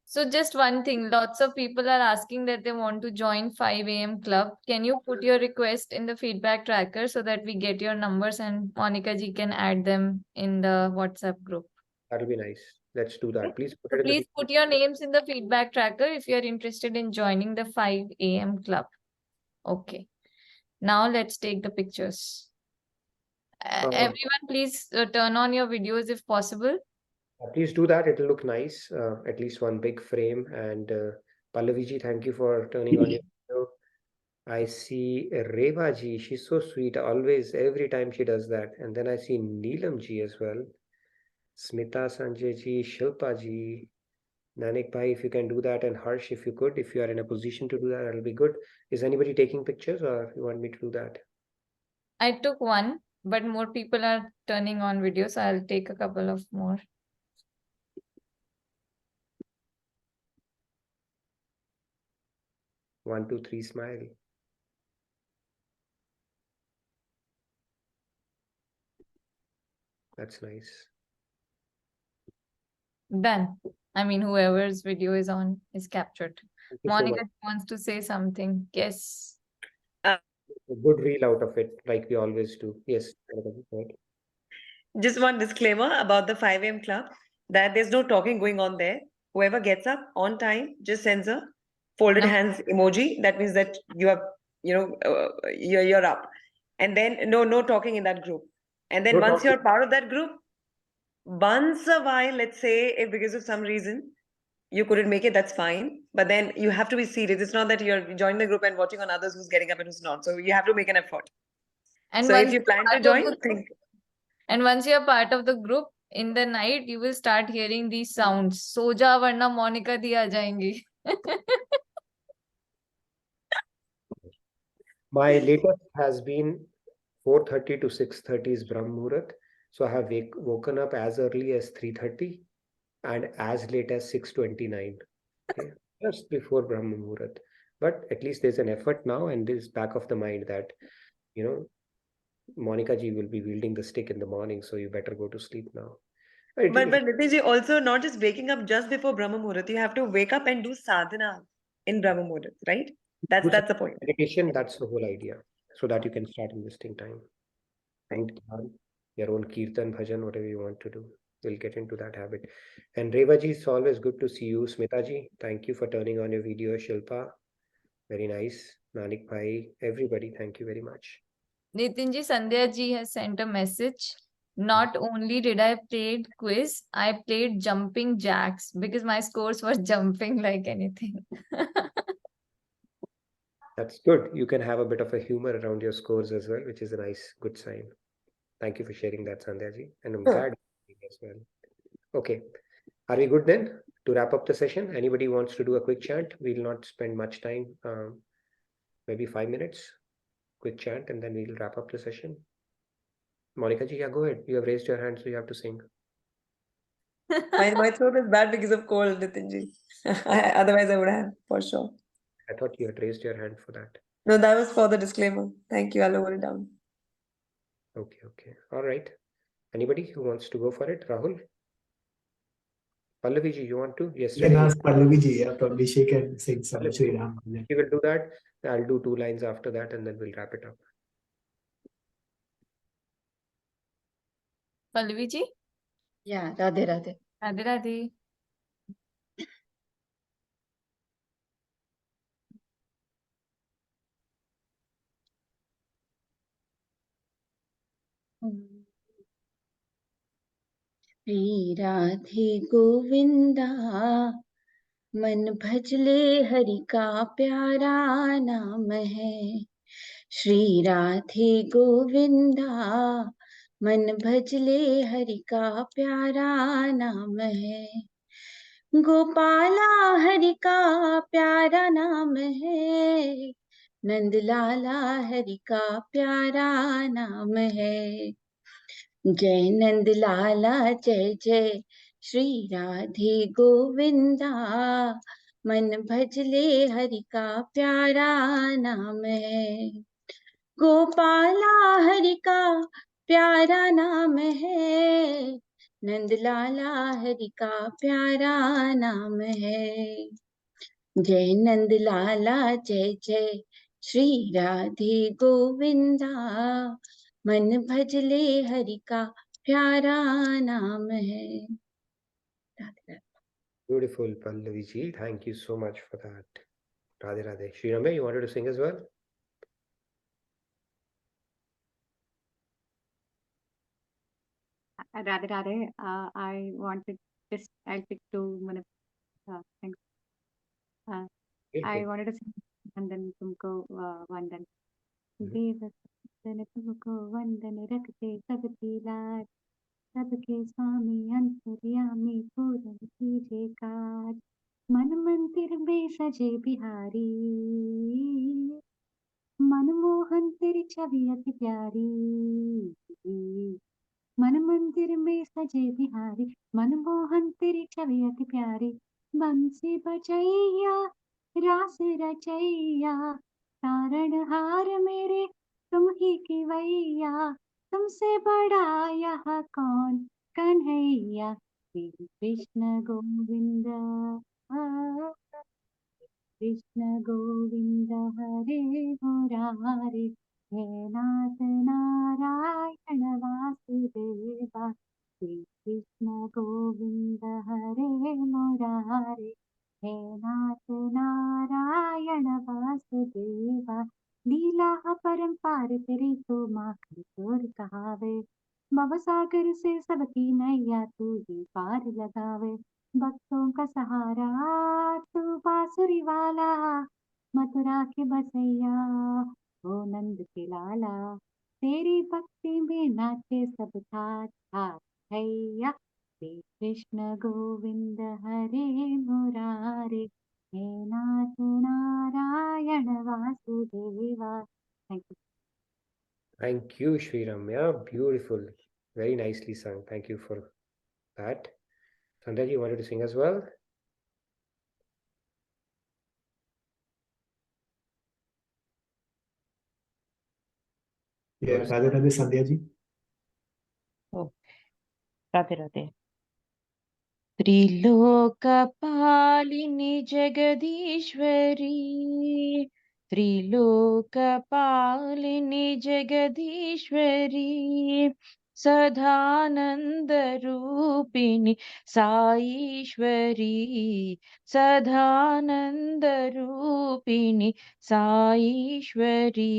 So just one thing, lots of people are asking that they want to join 5 a.m. club. Can you put your request in the feedback tracker so that we get your numbers and Monica ji can add them in the WhatsApp group? That'll be nice. Let's do that. Please put So it in please put your names in the feedback tracker if you are interested in joining the 5 a.m. club. Okay. Now let's take the pictures. Everyone, please turn on your videos if possible. Please do that. It'll look nice. At least one big frame. And Pallavi ji, thank you for turning on your video. I see Reva ji. She's so sweet. Always, every time she does that. And then I see Neelam ji as well. Smita Sanjay ji, Shilpa ji, Nanik bhai, if you can do that, and Harsh, if you could, if you are in a position to do that, that'll be good. Is anybody taking pictures, or you want me to do that? I took one, but more people are turning on videos, so I'll take a couple of more. One, two, three, smile. That's nice. Done. I mean, whoever's video is on is captured. Thank you so Monica much. wants to say something. Yes. A good reel out of it, like we always do. Yes. Just one disclaimer about the 5 a.m. club, that there's no talking going on there. Whoever gets up on time just sends a folded hands emoji. That means that you have, you're up. And then no talking in that group. And then No once talking. you're part of that group, once a while, let's say if because of some reason you couldn't make it, that's fine. But then you have to be serious. It's not that you're joining the group and watching on others who's getting up and who's not. So you have to make an effort. And So once if you plan to part of join, the think. And once you're part of the group, in the night, you will start hearing these sounds. Soja varna Monica di aa jayengi. My latest has been 4:30 to 6:30 is Brahm Muhurat. So I have woken up as early as 3:30 and as late as 6:29. Okay, just before Brahm Muhurat. But at least there's an effort now, and this back of the mind that, Monica ji will be wielding the stick in the morning, so you better go to sleep now. But Nitinji, also not just waking up just before Brahma Muhurat, you have to wake up and do sadhana in Brahma Muhurat, right? That's the point. Meditation, that's the whole idea, so that you can start investing time. And your own kirtan, bhajan, whatever you want to do. We'll get into that habit. And Reva ji, it's always good to see you. Smita ji, thank you for turning on your video. Shilpa, very nice. Nanik bhai, everybody, thank you very much. Nitinji, Sandhya ji has sent a message. Not only did I play quiz, I played jumping jacks because my scores were jumping like anything. That's good. You can have a bit of a humor around your scores as well, which is a nice, good sign. Thank you for sharing that, Sandhya ji. And I'm glad as well. Okay. Are we good then to wrap up the session? Anybody wants to do a quick chant? We'll not spend much time, maybe 5 minutes, quick chant, and then we'll wrap up the session. Monica ji, yeah, go ahead. You have raised your hand, so you have to sing. My throat is bad because of cold, Nitinji. Otherwise, I would have, for sure. I thought you had raised your hand for that. No, that was for the disclaimer. Thank you. I'll lower it down. Okay. All right. Anybody who wants to go for it? Rahul? Pallavi ji, you want to? Yes. You can ask Pallavi ji, probably she can sing some Sri Ram. She will do that. I'll do 2 lines after that, and then we'll wrap it up. Pallavi ji? Yeah, Radhe Radhe. Radhe Radhe. Shri Radhe Govinda मन भजले हरि का प्यारा नाम है। श्री राधे गोविंदा मन भजले हरि का प्यारा नाम है। गोपाला हरि का प्यारा नाम है। नंदलाला हरि का प्यारा नाम है। जय नंद लाला जय जय श्री राधे गोविंदा मन भजले हरि का प्यारा नाम है। गोपाला हरि का प्यारा नाम है। नंद लाला हरि का प्यारा नाम है। जय नंद लाला जय जय श्री राधे गोविंदा मन भजले हरि का प्यारा नाम है। Beautiful, Pallavi ji. Thank you so much for that. Radhe Radhe. Shri Ramya, you wanted to sing as well? Radhe Radhe, I wanted just, I'll pick two things. I wanted to sing Vandan Tumko Vandan. देव सज्जन तुमको वंदन रखते सबकी लाज, सबके स्वामी अंतर्यामी पूरन कीजे काज। मन मंदिर में सजे बिहारी, मनमोहन तेरी छवि अति प्यारी। मन मंदिर में सजे बिहारी, मनमोहन तेरी छवि अति प्यारी। बंसी बजैया रास रचैया, तारणहार मेरे तुम ही की वैया। तुमसे बड़ा यहाँ कौन कन्हैया। श्री कृष्ण गोविंद कृष्ण गोविंद हरे मुरारे, हे नाथ नारायण वासुदेवा। श्री कृष्ण गोविंद हरे मुरारे, हे नाथ नारायण वासुदेवा। लीला अपरंपार तेरी तो माखन चोर कहावे, भव सागर से सबकी नैया तू ही पार लगावे। भक्तों का सहारा तू बांसुरी वाला, मथुरा के बसैया ओ नंद के लाला। तेरी भक्ति में नाचे सब था हैया। श्री कृष्ण गोविंद हरे मुरारे, हे नाथ Narayan Vasudeva. Thank you. Thank you, Shri Ramya. Beautiful. Very nicely sung. Thank you for that. Sandhya, you wanted to sing as well? Yeah, Radhe Radhe Sandhya ji. Oh, Radhe Radhe. त्रिलोकपालिनि Jagadishwari, त्रिलोकपालिनि Jagadishwari, सदानन्दरूपिणि Saishwari, सदानन्दरूपिणि Saishwari.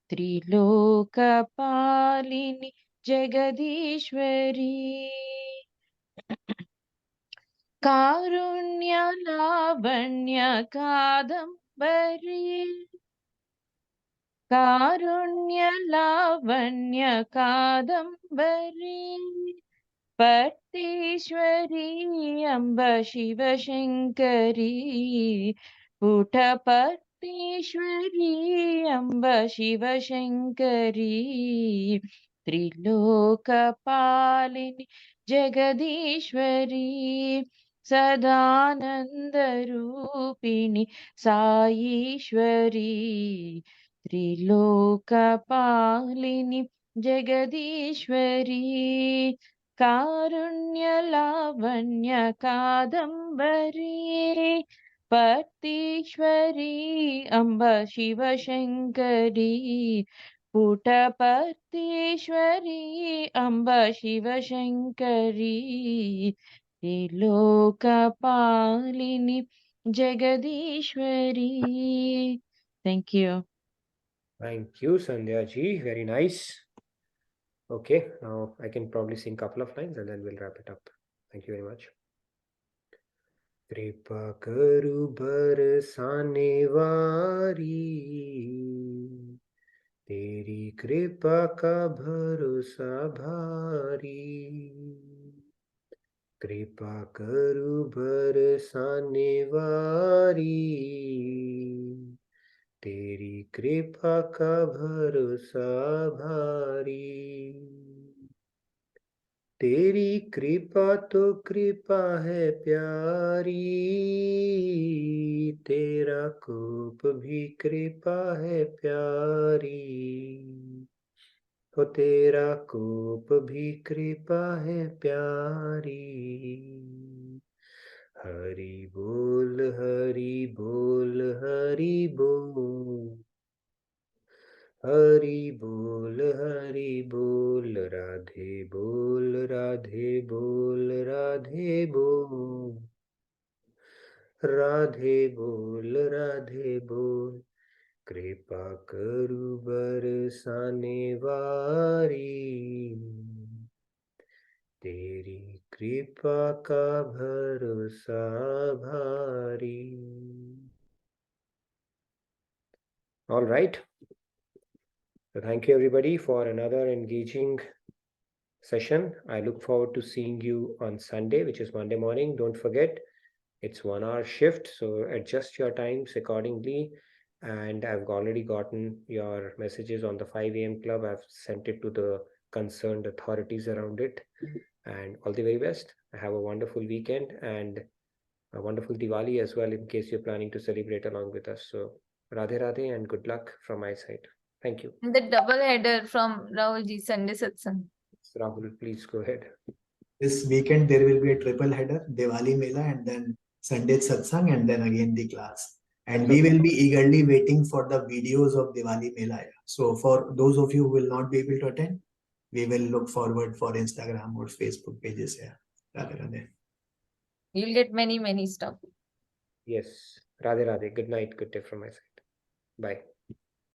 त्रिलोकपालिनि Jagadishwari, Karunya Lavanya Kadambari, Karunya Lavanya Kadambari, पट्टीश्वरी Amb Shivashankari, पुटपट्टीश्वरी Amb Shivashankari. त्रिलोकपालिनि Jagadishwari, सदानन्दरूपिणि Saishwari. त्रिलोकपालिनि Jagadishwari, Karunya Lavanya Kadambari, पट्टीश्वरी Amb Shivashankari, पुटपट्टीश्वरी Amb Shivashankari. त्रिलोकपालिनि Jagadishwari. Thank you. Thank you, Sandhya ji. Very nice. Okay, now I can probably sing a couple of lines and then we'll wrap it up. Thank you very much. कृपा करु बरसाने वारी, तेरी कृपा का भरोसा भारी। कृपा करु बरसाने वारी, तेरी कृपा का भरोसा भारी। तेरी कृपा तो कृपा है प्यारी, तेरा कोप भी कृपा है प्यारी। हो तेरा कोप भी कृपा है प्यारी। हरि बोल हरि बोल हरि बोल, हरि बोल राधे बोल राधे बोल राधे बोल, राधे बोल। कृपा करु बरसाने वारी, तेरी कृपा का भरोसा भारी। All right. So thank you everybody for another engaging session. I look forward to seeing you on Sunday, which is Monday morning. Don't forget, it's 1 hour shift, so adjust your times accordingly. And I've already gotten your messages on the 5 a.m. club. I've sent it to the concerned authorities around it. And all the very best. Have a wonderful weekend and a wonderful Diwali as well, in case you're planning to celebrate along with us. So Radhe Radhe and good luck from my side. Thank you. And the double header from Rahulji, Sunday Satsang. Rahul, please go ahead. This weekend there will be a triple header, Diwali Mela and then Sunday Satsang and then again the class. And we will be eagerly waiting for the videos of Diwali Mela. So for those of you who will not be able to attend, we will look forward for Instagram or Facebook pages. Yeah. Radhe Radhe. You'll get many stuff. Yes. Radhe Radhe. Good night. Good day from my side. Bye.